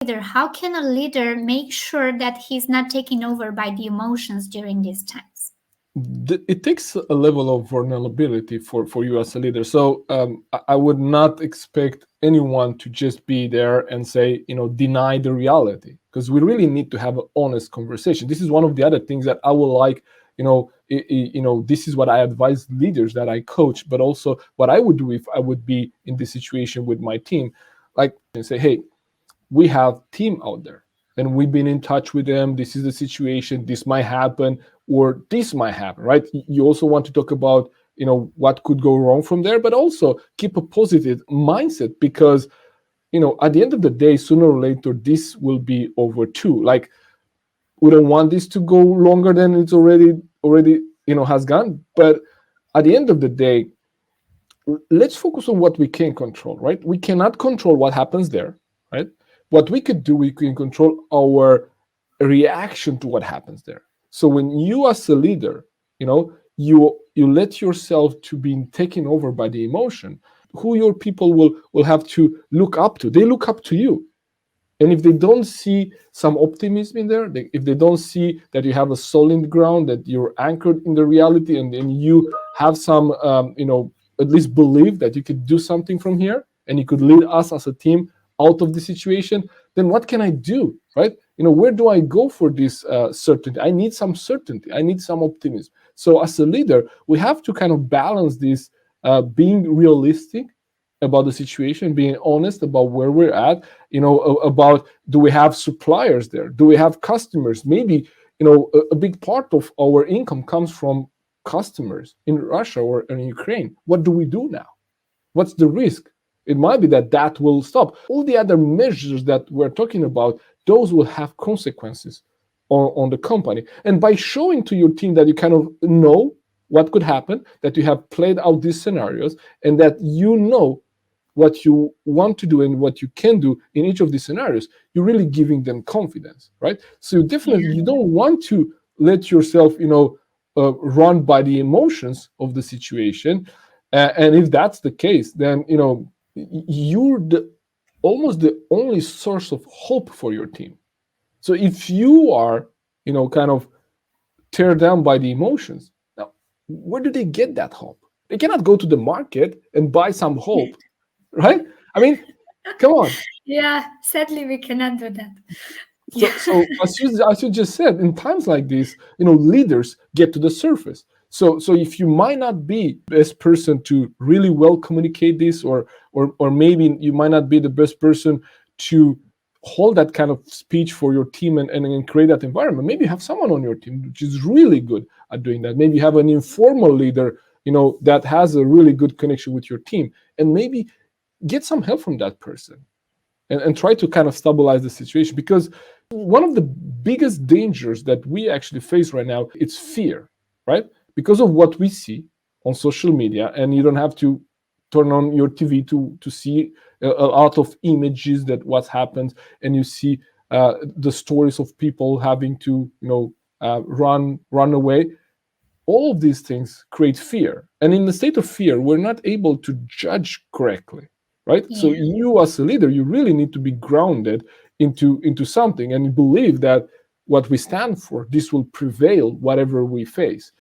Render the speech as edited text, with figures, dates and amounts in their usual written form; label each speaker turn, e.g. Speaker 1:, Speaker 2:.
Speaker 1: How can a leader make sure that he's not taken over by the emotions during these times?
Speaker 2: It takes a level of vulnerability for you as a leader. So I would not expect anyone to just be there and say, deny the reality, because we really need to have an honest conversation. This is one of the other things that I would like, this is what I advise leaders that I coach, but also what I would do if I would be in this situation with my team, like, and say, hey, we have team out there and we've been in touch with them. This is the situation. This might happen, or this might happen, right? You also want to talk about, what could go wrong from there, but also keep a positive mindset, because, at the end of the day, sooner or later, this will be over too. Like, we don't want this to go longer than it's already, has gone. But at the end of the day, let's focus on what we can control, right? We cannot control what happens there, right? What we could do, we can control our reaction to what happens there. So when you as a leader, you let yourself to be taken over by the emotion, who your people will have to look up to. They look up to you. And if they don't see some optimism in there, if they don't see that you have a solid ground, that you're anchored in the reality, and then you have some, at least believe that you could do something from here and you could lead us as a team out of the situation, then what can I do, right? Where do I go for this certainty? I need some certainty. I need some optimism. So as a leader, we have to kind of balance this, being realistic about the situation, being honest about where we're at, about, do we have suppliers there? Do we have customers? Maybe, a big part of our income comes from customers in Russia or in Ukraine. What do we do now? What's the risk? It might be that will stop. All the other measures that we're talking about, those will have consequences on the company. And by showing to your team that you kind of know what could happen, that you have played out these scenarios, and that you know what you want to do and what you can do in each of these scenarios, you're really giving them confidence, right? So definitely, you don't want to let yourself, run by the emotions of the situation. And if that's the case, then, you're almost the only source of hope for your team. So if you are, kind of tear down by the emotions, now, where do they get that hope? They cannot go to the market and buy some hope, right? I mean, come on.
Speaker 1: Yeah, sadly, we cannot do that.
Speaker 2: So as you just said, in times like this, leaders get to the surface. So if you might not be the best person to really well communicate this, or maybe you might not be the best person to hold that kind of speech for your team and create that environment, maybe you have someone on your team which is really good at doing that. Maybe you have an informal leader, that has a really good connection with your team, and maybe get some help from that person and try to kind of stabilize the situation. Because one of the biggest dangers that we actually face right now, it's fear, right? Because of what we see on social media, and you don't have to turn on your TV to see a lot of images that what happens, and you see the stories of people having to run away. All of these things create fear, and in the state of fear, we're not able to judge correctly, right?
Speaker 1: Yeah.
Speaker 2: So you as a leader, you really need to be grounded into something, and believe that what we stand for, this will prevail whatever we face.